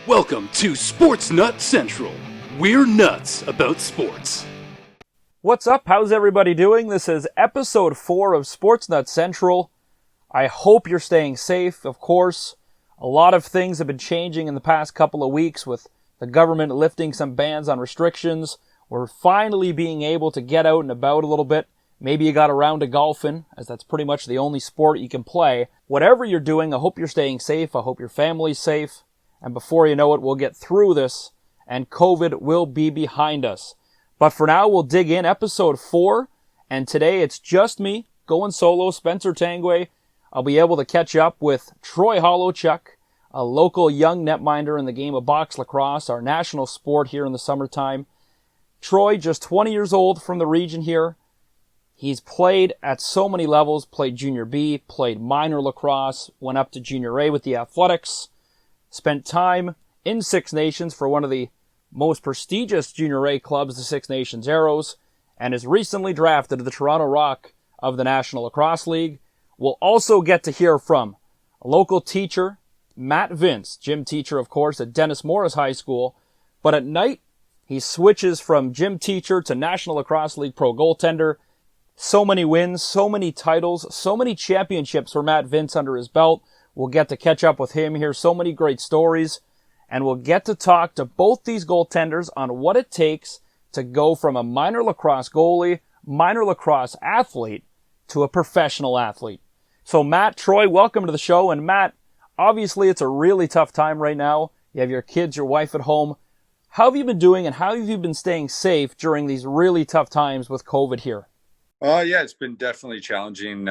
Welcome to Sports Nut Central. We're nuts about sports. What's up? How's everybody doing? This is Episode 4 of Sports Nut Central. I hope you're staying safe, of course. A lot of things have been changing in the past couple of weeks with the government lifting some bans on restrictions. We're finally being able to get out and about a little bit. Maybe you got around to golfing, as that's pretty much the only sport you can play. Whatever you're doing, I hope you're staying safe. I hope your family's safe. And before you know it, we'll get through this, and COVID will be behind us. But for now, we'll dig in Episode 4, and today it's just me, going solo, Spencer Tangway. I'll be able to catch up with Troy Holowchuk, a local young netminder in the game of box lacrosse, our national sport here in the summertime. Troy, just 20 years old from the region here. He's played at so many levels, played Junior B, played minor lacrosse, went up to Junior A with the Athletics, spent time in Six Nations for one of the most prestigious Junior A clubs, the Six Nations Arrows, and is recently drafted to the Toronto Rock of the National Lacrosse League. We'll also get to hear from a local teacher, Matt Vinc, gym teacher, of course, at Dennis Morris High School, but at night, he switches from gym teacher to National Lacrosse League pro goaltender. So many wins, so many titles, so many championships for Matt Vinc under his belt. We'll get to catch up with him here. So many great stories. And we'll get to talk to both these goaltenders on what it takes to go from a minor lacrosse goalie, minor lacrosse athlete, to a professional athlete. So Matt, Troy, welcome to the show. And Matt, obviously it's a really tough time right now. You have your kids, your wife at home. How have you been doing and how have you been staying safe during these really tough times with COVID here? Yeah, it's been definitely challenging,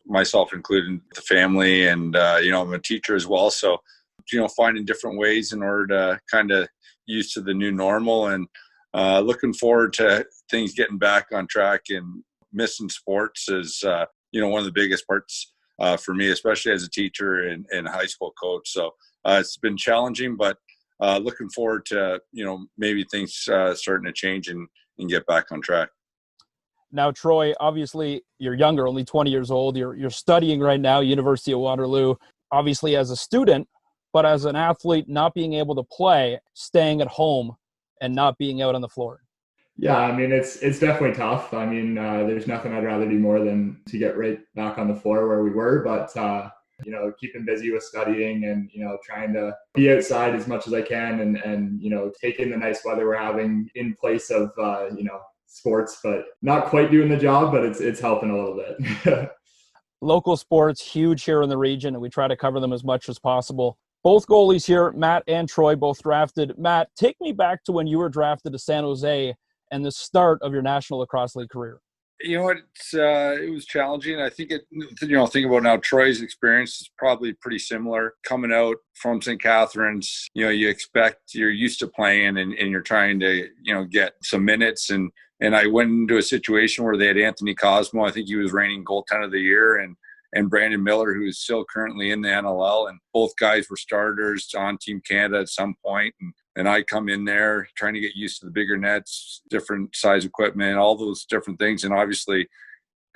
myself included, the family, and, I'm a teacher as well. So, finding different ways in order to kind of used to the new normal, and looking forward to things getting back on track. And missing sports is, one of the biggest parts for me, especially as a teacher and high school coach. So it's been challenging, but looking forward to, maybe things starting to change and get back on track. Now, Troy, obviously you're younger, only 20 years old. You're studying right now, University of Waterloo, obviously as a student, but as an athlete, not being able to play, staying at home and not being out on the floor. Yeah, I mean, it's definitely tough. I mean, there's nothing I'd rather do more than to get right back on the floor where we were, but, keeping busy with studying and, trying to be outside as much as I can and taking the nice weather we're having in place of, sports, but not quite doing the job, but it's helping a little bit. Local sports, huge here in the region, and we try to cover them as much as possible. Both goalies here, Matt and Troy, both drafted. Matt, take me back to when you were drafted to San Jose and the start of your National Lacrosse League career. You know what? It was challenging. I think think about now, Troy's experience is probably pretty similar. Coming out from St. Catharines, you're used to playing and you're trying to, get some minutes. And I went into a situation where they had Anthony Cosmo. I think he was reigning goaltender of the year, and Brandon Miller, who is still currently in the NLL. And both guys were starters on Team Canada at some point. And I come in there trying to get used to the bigger nets, different size equipment, all those different things. And obviously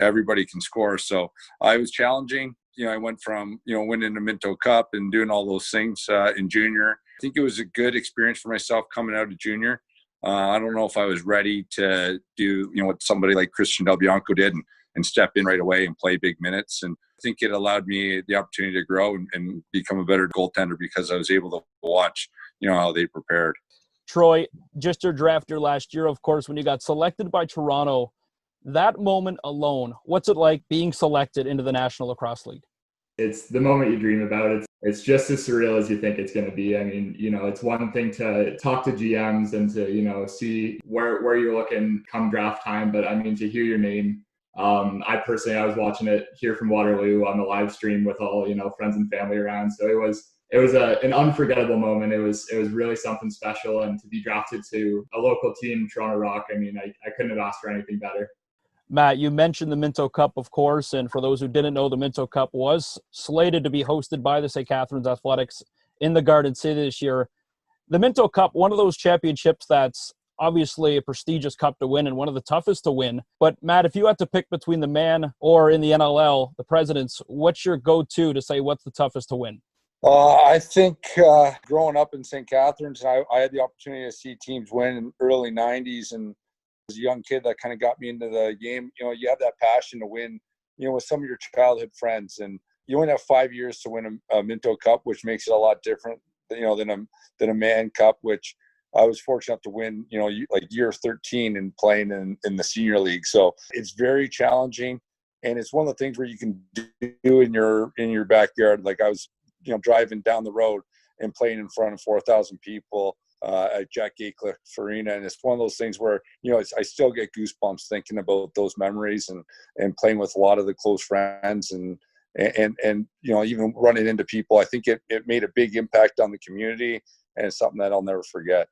everybody can score. So I was challenging. I went from, winning the Minto Cup and doing all those things in junior. I think it was a good experience for myself coming out of junior. I don't know if I was ready to do, what somebody like Christian Del Bianco did and step in right away and play big minutes. And I think it allowed me the opportunity to grow and become a better goaltender because I was able to watch, how they prepared. Troy, just your draft year last year, of course, when you got selected by Toronto, that moment alone, what's it like being selected into the National Lacrosse League? It's the moment you dream about. It's just as surreal as you think it's going to be. I mean, it's one thing to talk to GMs and to, see where you're looking come draft time. But I mean, to hear your name, I was watching it here from Waterloo on the live stream with all, friends and family around. So it was an unforgettable moment. It was really something special. And to be drafted to a local team, Toronto Rock, I mean, I couldn't have asked for anything better. Matt, you mentioned the Minto Cup, of course, and for those who didn't know, the Minto Cup was slated to be hosted by the St. Catharines Athletics in the Garden City this year. The Minto Cup, one of those championships that's obviously a prestigious cup to win and one of the toughest to win. But Matt, if you had to pick between the man or in the NLL, the Presidents, what's your go-to to say what's the toughest to win? I think growing up in St. Catharines, I had the opportunity to see teams win in the early 90s. And as a young kid, that kind of got me into the game. You have that passion to win, with some of your childhood friends. And you only have 5 years to win a Minto Cup, which makes it a lot different, than a Man Cup, which I was fortunate enough to win, like year 13 and playing in the senior league. So it's very challenging. And it's one of the things where you can do in your backyard. Like I was, driving down the road and playing in front of 4,000 people at Jack Aycliffe Arena. And it's one of those things where, I still get goosebumps thinking about those memories and playing with a lot of the close friends and even running into people. I think it made a big impact on the community, and it's something that I'll never forget.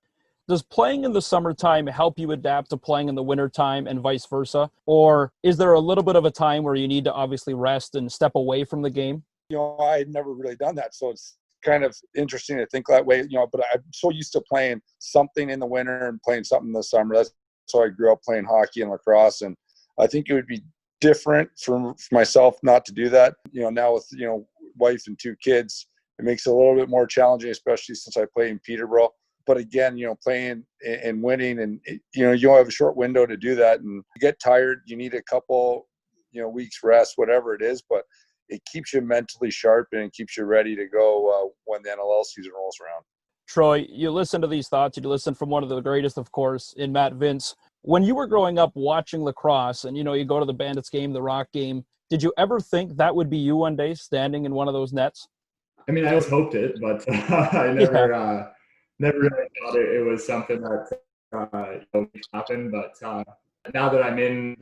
Does playing in the summertime help you adapt to playing in the wintertime and vice versa? Or is there a little bit of a time where you need to obviously rest and step away from the game? I had never really done that. So it's kind of interesting to think that way, but I'm so used to playing something in the winter and playing something in the summer. That's how I grew up playing hockey and lacrosse. And I think it would be different for myself not to do that. Now with, wife and 2 kids, it makes it a little bit more challenging, especially since I play in Peterborough. But again, playing and winning, and you have a short window to do that, and you get tired. You need a couple, weeks rest, whatever it is. But it keeps you mentally sharp and it keeps you ready to go when the NLL season rolls around. Troy, you listen to these thoughts. You listen from one of the greatest, of course, in Matt Vinc. When you were growing up watching lacrosse, and you go to the Bandits game, the Rock game, did you ever think that would be you one day, standing in one of those nets? I mean, I always hoped it, but I never really thought it was something that would happen. But now that I'm in,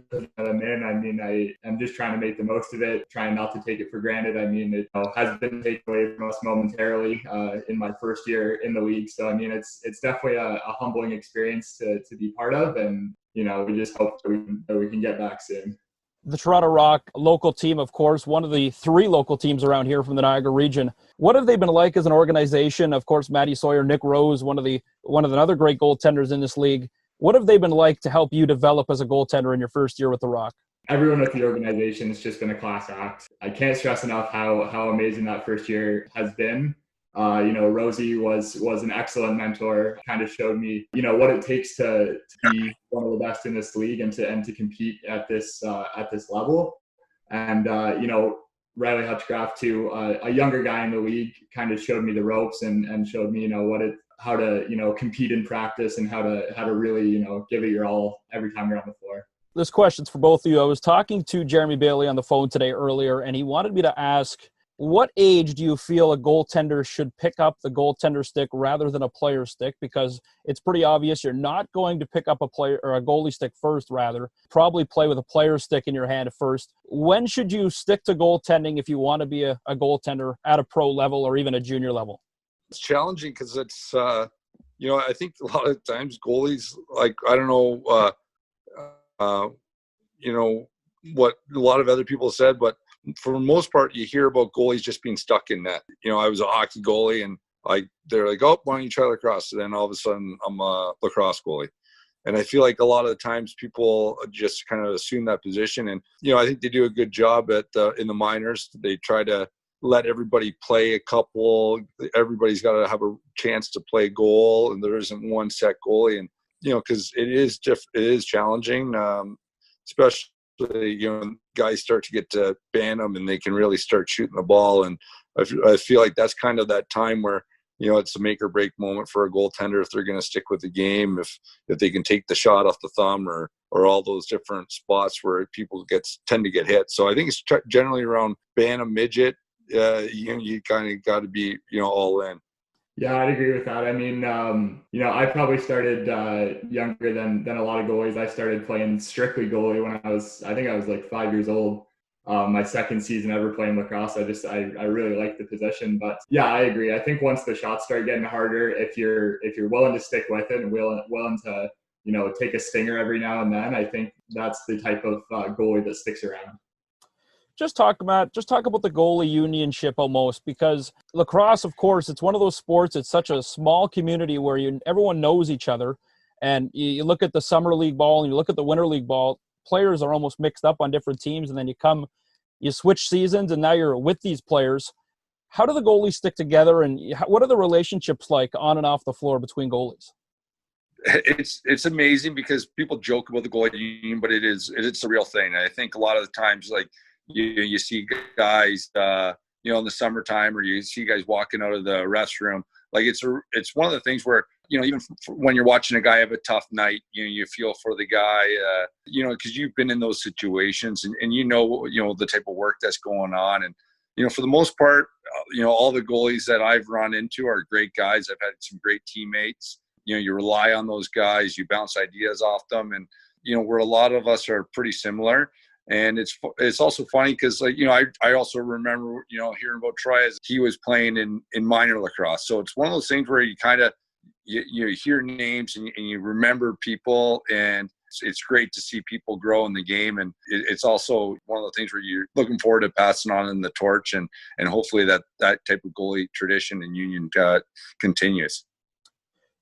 I'm just trying to make the most of it, trying not to take it for granted. I mean, it has been taken away from us momentarily in my first year in the league. So, I mean, it's definitely a humbling experience to be part of. And, we just hope that we can get back soon. The Toronto Rock, local team, of course, one of the 3 local teams around here from the Niagara region. What have they been like as an organization? Of course, Matty Sawyer, Nick Rose, one of the other great goaltenders in this league. What have they been like to help you develop as a goaltender in your first year with the Rock? Everyone with the organization has just been a class act. I can't stress enough how amazing that first year has been. Rosie was an excellent mentor, kind of showed me, what it takes to be one of the best in this league and to compete at this level. And, Riley Hutchcraft too, a younger guy in the league, kind of showed me the ropes and showed me, how to, compete in practice and how to really, give it your all every time you're on the floor. This question's for both of you. I was talking to Jeremy Bailey on the phone today earlier, and he wanted me to ask, what age do you feel a goaltender should pick up the goaltender stick rather than a player stick? Because it's pretty obvious you're not going to pick up a player or a goalie stick first, rather. Probably play with a player stick in your hand first. When should you stick to goaltending if you want to be a goaltender at a pro level or even a junior level? It's challenging because it's, I think a lot of times goalies, like, I don't know, what a lot of other people said, but for the most part, you hear about goalies just being stuck in net. I was a hockey goalie, and they're like, oh, why don't you try lacrosse? And then all of a sudden, I'm a lacrosse goalie. And I feel like a lot of the times people just kind of assume that position. And, I think they do a good job in the minors. They try to let everybody play a couple. Everybody's got to have a chance to play goal, and there isn't one set goalie. And, because it is challenging, especially, guys start to get to Bantam and they can really start shooting the ball. And I feel like that's kind of that time where, it's a make or break moment for a goaltender if they're going to stick with the game, if they can take the shot off the thumb or all those different spots where people tend to get hit. So I think it's generally around Bantam midget. You kind of got to be, all in. Yeah, I'd agree with that. I mean, I probably started younger than a lot of goalies. I started playing strictly goalie when I was like 5 years old. My second season ever playing lacrosse. I really liked the position. But yeah, I agree. I think once the shots start getting harder, if you're willing to stick with it and willing to, take a stinger every now and then, I think that's the type of goalie that sticks around. Just talk about the goalie unionship almost, because lacrosse, of course, it's one of those sports. It's such a small community where everyone knows each other, And you look at the summer league ball and you look at the winter league ball, players are almost mixed up on different teams. And then you switch seasons and now you're with these players. How do the goalies stick together, and what are the relationships like on and off the floor between goalies? It's amazing because people joke about the goalie union, but it's a real thing. And I think a lot of the times, like you see guys, in the summertime, or you see guys walking out of the restroom. Like it's one of the things where, even when you're watching a guy have a tough night, you feel for the guy, because you've been in those situations and the type of work that's going on. And, for the most part, all the goalies that I've run into are great guys. I've had some great teammates. You rely on those guys, you bounce ideas off them. And, where a lot of us are pretty similar. And it's also funny because, I also remember, hearing about Troy as he was playing in minor lacrosse. So it's one of those things where you kind of, you hear names and you remember people, and it's great to see people grow in the game. And it's also one of the things where you're looking forward to passing on in the torch, and hopefully that type of goalie tradition and union continues.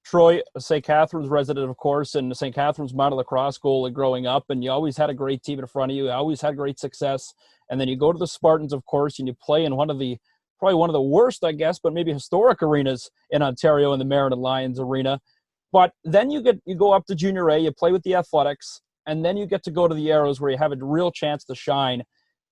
Troy, St. Catharines resident, of course, and St. Catharines minor lacrosse goalie growing up, and you always had a great team in front of you. You always had great success. And then you go to the Spartans, of course, and you play in probably one of the worst, I guess, but maybe historic arenas in Ontario, in the Marin Lions Arena. But then you go up to Junior A, you play with the Athletics, and then you get to go to the Arrows where you have a real chance to shine.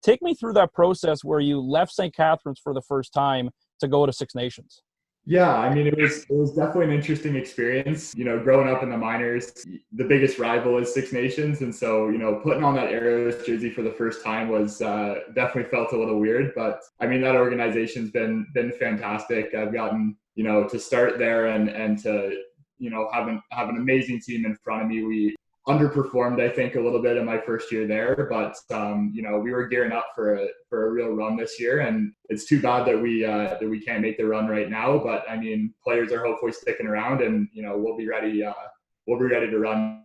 Take me through that process where you left St. Catharines for the first time to go to Six Nations. Yeah, I mean, it was definitely an interesting experience. Growing up in the minors, the biggest rival is Six Nations. And so, putting on that Arrows jersey for the first time was definitely felt a little weird. But I mean, that organization's been fantastic. I've gotten, to start there and to, have an amazing team in front of me. We underperformed, I think, a little bit in my first year there, but we were gearing up for a real run this year, and it's too bad that we can't make the run right now. But I mean, players are hopefully sticking around, and we'll be ready to run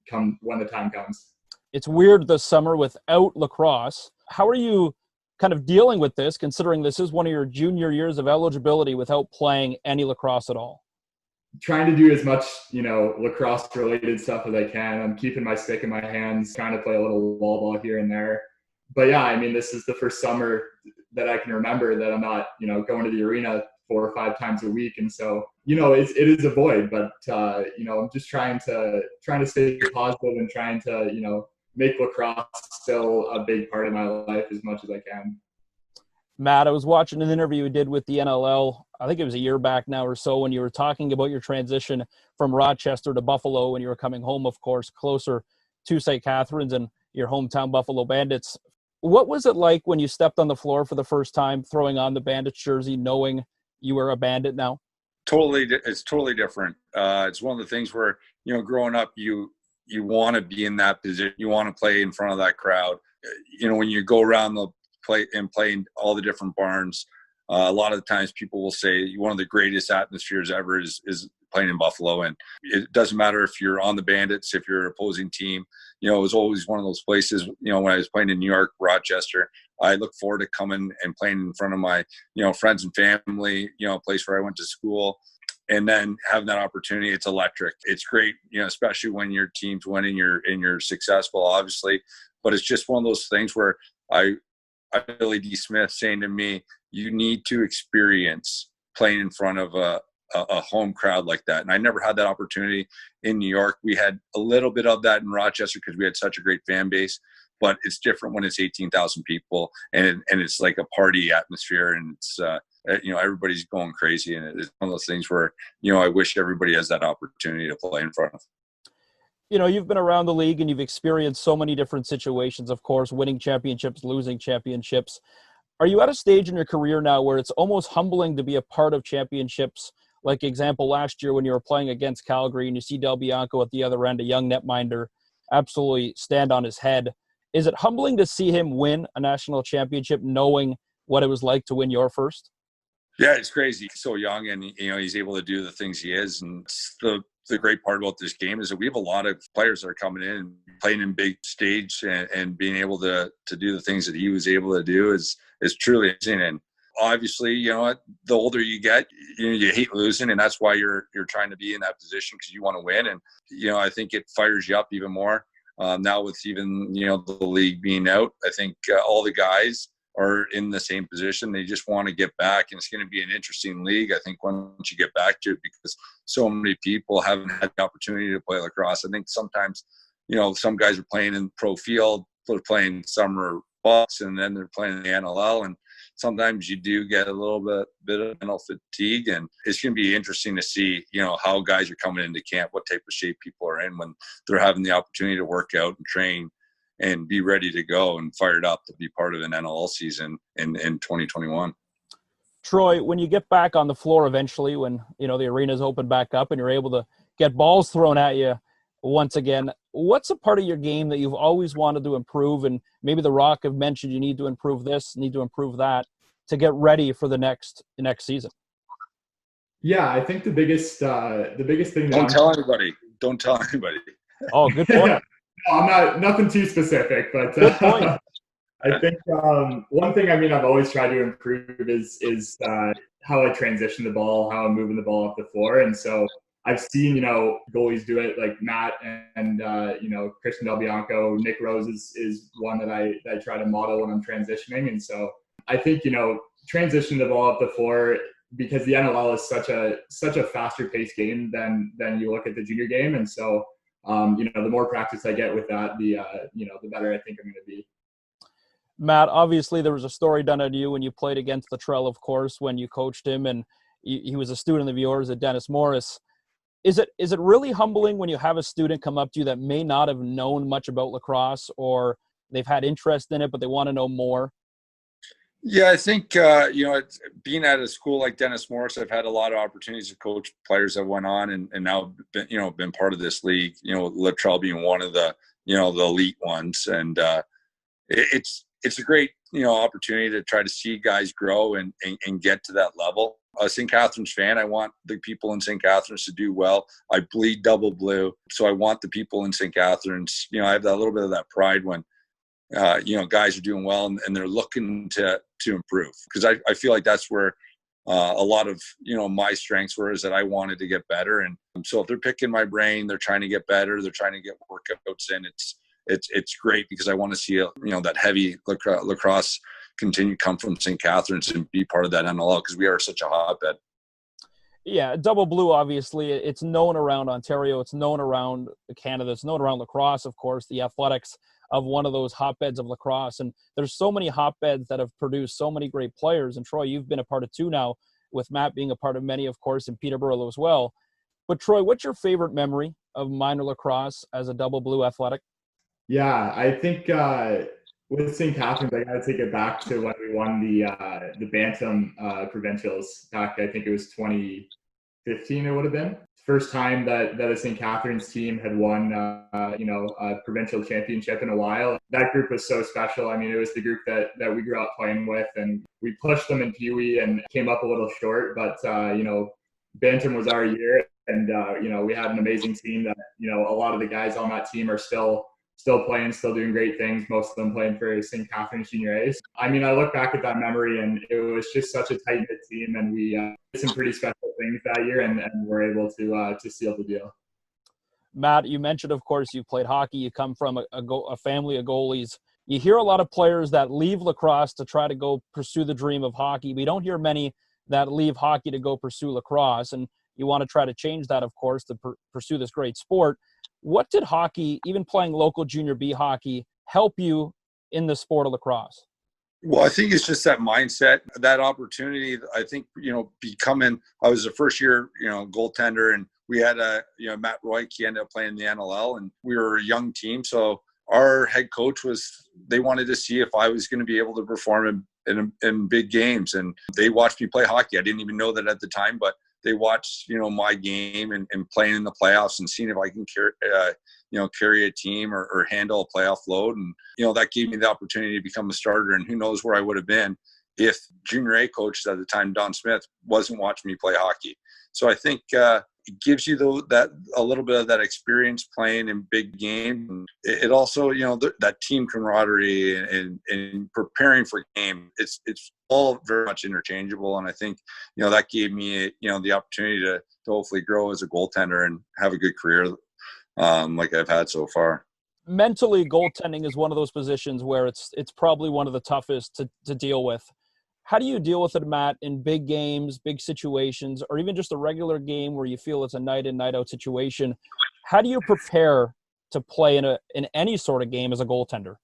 come when the time comes. It's weird this summer without lacrosse. How are you kind of dealing with this, considering this is one of your junior years of eligibility without playing any lacrosse at all? Trying to do as much, lacrosse related stuff as I can. I'm keeping my stick in my hands, trying to play a little wall ball here and there. But yeah, I mean, this is the first summer that I can remember that I'm not, going to the arena 4 or 5 times a week. And so, it is a void, but, I'm just trying to stay positive and trying to, make lacrosse still a big part of my life as much as I can. Matt, I was watching an interview you did with the NLL, I think it was a year back now or so, when you were talking about your transition from Rochester to Buffalo, and you were coming home, of course, closer to St. Catharines and your hometown Buffalo Bandits. What was it like when you stepped on the floor for the first time, throwing on the Bandits jersey, knowing you were a Bandit now? It's totally different. It's one of the things where, growing up, you want to be in that position. You want to play in front of that crowd. When you go around the play in all the different barns, a lot of the times people will say one of the greatest atmospheres ever is playing in Buffalo. And it doesn't matter if you're on the Bandits, if you're an opposing team, it was always one of those places, when I was playing in New York, Rochester, I look forward to coming and playing in front of my, friends and family, a place where I went to school. And then having that opportunity, it's electric. It's great, especially when your team's winning and you're successful, obviously. But it's just one of those things where Billy D. Smith saying to me, you need to experience playing in front of a home crowd like that. And I never had that opportunity in New York. We had a little bit of that in Rochester because we had such a great fan base, but it's different when it's 18,000 people and it's like a party atmosphere, and it's, everybody's going crazy. And it's one of those things where, I wish everybody has that opportunity to play in front of. You've been around the league and you've experienced so many different situations, of course, winning championships, losing championships. Are you at a stage in your career now where it's almost humbling to be a part of championships? Like example, last year when you were playing against Calgary and you see Del Bianco at the other end, a young netminder, absolutely stand on his head. Is it humbling to see him win a national championship knowing what it was like to win your first? Yeah, it's crazy. He's so young, and he's able to do the things he is. And the great part about this game is that we have a lot of players that are coming in and playing in big stage and being able to do the things that he was able to do is truly amazing. And obviously, the older you get, you hate losing, and that's why you're trying to be in that position, because you want to win. And I think it fires you up even more now with even the league being out. I think all the guys are in the same position. They just want to get back, and it's going to be an interesting league, I think, once you get back to it, because so many people haven't had the opportunity to play lacrosse. I think sometimes some guys are playing in pro field, they're playing summer bucks, and then they're playing in the NLL, and sometimes you do get a little bit of mental fatigue. And it's going to be interesting to see how guys are coming into camp, what type of shape people are in when they're having the opportunity to work out and train and be ready to go and fired up to be part of an NLL season in 2021. Troy, when you get back on the floor eventually, when the arena's open back up and you're able to get balls thrown at you once again, what's a part of your game that you've always wanted to improve? And maybe the Rock have mentioned you need to improve this, need to improve that to get ready for the next season. Yeah, I think the biggest thing. Don't tell anybody. Oh, good point. I'm nothing too specific, but good point. I think one thing I've always tried to improve is how I transition the ball, how I'm moving the ball up the floor. And so I've seen goalies do it, like Matt and Christian Del Bianco. Nick Rose is one that I try to model when I'm transitioning. And so I think transitioning the ball up the floor, because the NLL is such a faster paced game than you look at the junior game. And so the more practice I get with that, the better I think I'm going to be. Matt, obviously there was a story done on you when you played against Luttrell, of course, when you coached him, and he was a student of yours at Dennis Morris. Is it really humbling when you have a student come up to you that may not have known much about lacrosse, or they've had interest in it but they want to know more? Yeah, I think it's, being at a school like Dennis Morris, I've had a lot of opportunities to coach players that went on and now been part of this league. Luttrell being one of the the elite ones, and it's a great opportunity to try to see guys grow and get to that level. A St. Catharines fan, I want the people in St. Catharines to do well. I bleed double blue, so I want the people in St. Catharines. I have that little bit of that pride when guys are doing well and they're looking to improve, because I feel like that's where a lot of my strengths were, is that I wanted to get better. And so if they're picking my brain, they're trying to get better, they're trying to get workouts in, it's great, because I want to see that heavy lacrosse continue to come from St. Catharines and be part of that NLL, because we are such a hotbed. Yeah, double blue, obviously, it's known around Ontario, it's known around Canada, it's known around lacrosse, of course, the athletics of one of those hotbeds of lacrosse. And there's so many hotbeds that have produced so many great players. And Troy, you've been a part of two now, with Matt being a part of many, of course, in Peterborough as well. But Troy, what's your favorite memory of minor lacrosse as a double blue athletic? Yeah, I think with St. Catharines, I got to take it back to when we won the Bantam provincials back. I think it was 2015. It would have been first time that a St. Catharines team had won a provincial championship in a while. That group was so special. I mean, it was the group that we grew up playing with, and we pushed them in Pee Wee and came up a little short. But Bantam was our year, and we had an amazing team that a lot of the guys on that team are still playing, still doing great things, most of them playing for St. Catharines Junior A's. I mean, I look back at that memory, and it was just such a tight-knit team, and we did some pretty special things that year, and were able to seal the deal. Matt, you mentioned, of course, you played hockey. You come from a family of goalies. You hear a lot of players that leave lacrosse to try to go pursue the dream of hockey. We don't hear many that leave hockey to go pursue lacrosse, and you want to try to change that, of course, to pursue this great sport. What did hockey, even playing local junior B hockey, help you in the sport of lacrosse? Well, I think it's just that mindset, that opportunity. I think, I was a first year, goaltender, and we had Matt Royk, he ended up playing the NLL, and we were a young team. So our head coach they wanted to see if I was going to be able to perform in big games. And they watched me play hockey. I didn't even know that at the time, but they watched, my game and playing in the playoffs and seeing if I can carry a team or handle a playoff load. And, that gave me the opportunity to become a starter. And who knows where I would have been if junior A coach at the time, Don Smith, wasn't watching me play hockey. So I think it gives you that a little bit of that experience playing in big games. It also, that team camaraderie and preparing for game. It's all very much interchangeable, and I think that gave me the opportunity to hopefully grow as a goaltender and have a good career like I've had so far. Mentally, goaltending is one of those positions where it's probably one of the toughest to deal with. How do you deal with it, Matt, in big games, big situations, or even just a regular game where you feel it's a night in, night out situation? How do you prepare to play in any sort of game as a goaltender?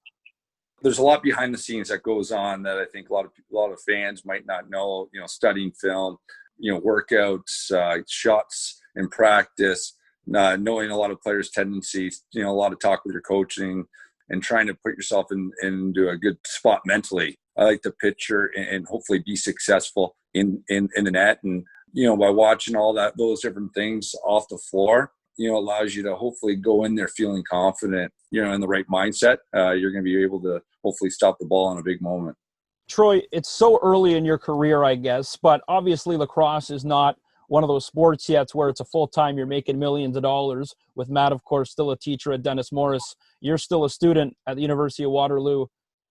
There's a lot behind the scenes that goes on that I think a lot of fans might not know. Studying film, workouts, shots in practice, knowing a lot of players' tendencies. A lot of talk with your coaching and trying to put yourself into a good spot mentally. I like to picture and hopefully be successful in the net. And, by watching all those different things off the floor, allows you to hopefully go in there feeling confident, in the right mindset. You're going to be able to hopefully stop the ball in a big moment. Troy, it's so early in your career, I guess, but obviously lacrosse is not one of those sports yet where it's a full-time, you're making millions of dollars. With Matt, of course, still a teacher at Dennis Morris. You're still a student at the University of Waterloo.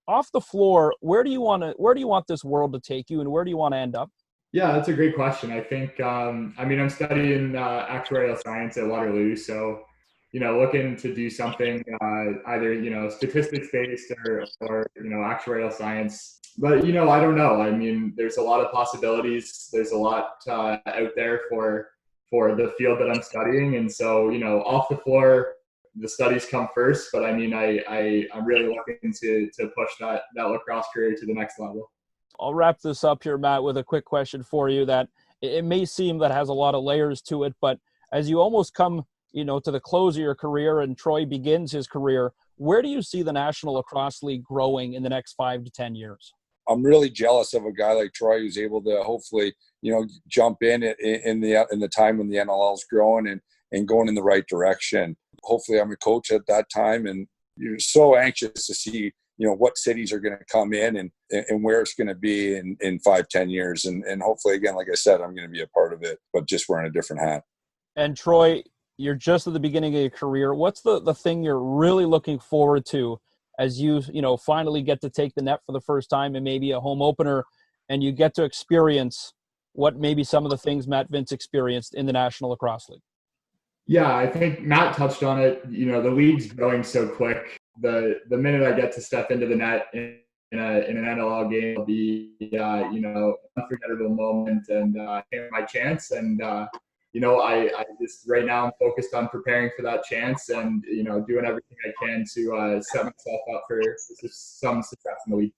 Off the floor, where do you want this world to take you, and where do you want to end up? Yeah, that's a great question. I think, I'm studying actuarial science at Waterloo, so looking to do something either statistics-based or actuarial science. But I don't know. I mean, there's a lot of possibilities. There's a lot out there for the field that I'm studying, and so off the floor, the studies come first, but I'm really looking to push that lacrosse career to the next level. I'll wrap this up here, Matt, with a quick question for you that it may seem that has a lot of layers to it, but as you almost come, to the close of your career and Troy begins his career, where do you see the National Lacrosse League growing in the next 5 to 10 years? I'm really jealous of a guy like Troy who's able to hopefully, jump in the time when the NLL is growing and going in the right direction. Hopefully I'm a coach at that time, and you're so anxious to see, what cities are going to come in and where it's going to be in 5-10 years. And hopefully, again, like I said, I'm going to be a part of it, but just wearing a different hat. And Troy, you're just at the beginning of your career. What's the thing you're really looking forward to as you finally get to take the net for the first time and maybe a home opener, and you get to experience what maybe some of the things Matt Vinc experienced in the National Lacrosse League? Yeah, I think Matt touched on it. The league's growing so quick. The minute I get to step into the net in an NLL game, will be unforgettable moment and my chance. And I just right now I'm focused on preparing for that chance and doing everything I can to set myself up for some success in the league.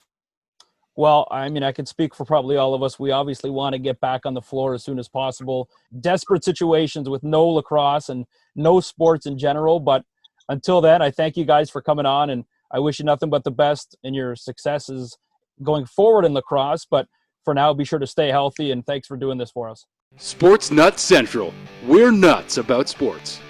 Well, I mean, I can speak for probably all of us. We obviously want to get back on the floor as soon as possible. Desperate situations with no lacrosse and no sports in general. But until then, I thank you guys for coming on, and I wish you nothing but the best in your successes going forward in lacrosse. But for now, be sure to stay healthy, and thanks for doing this for us. Sports Nut Central. We're nuts about sports.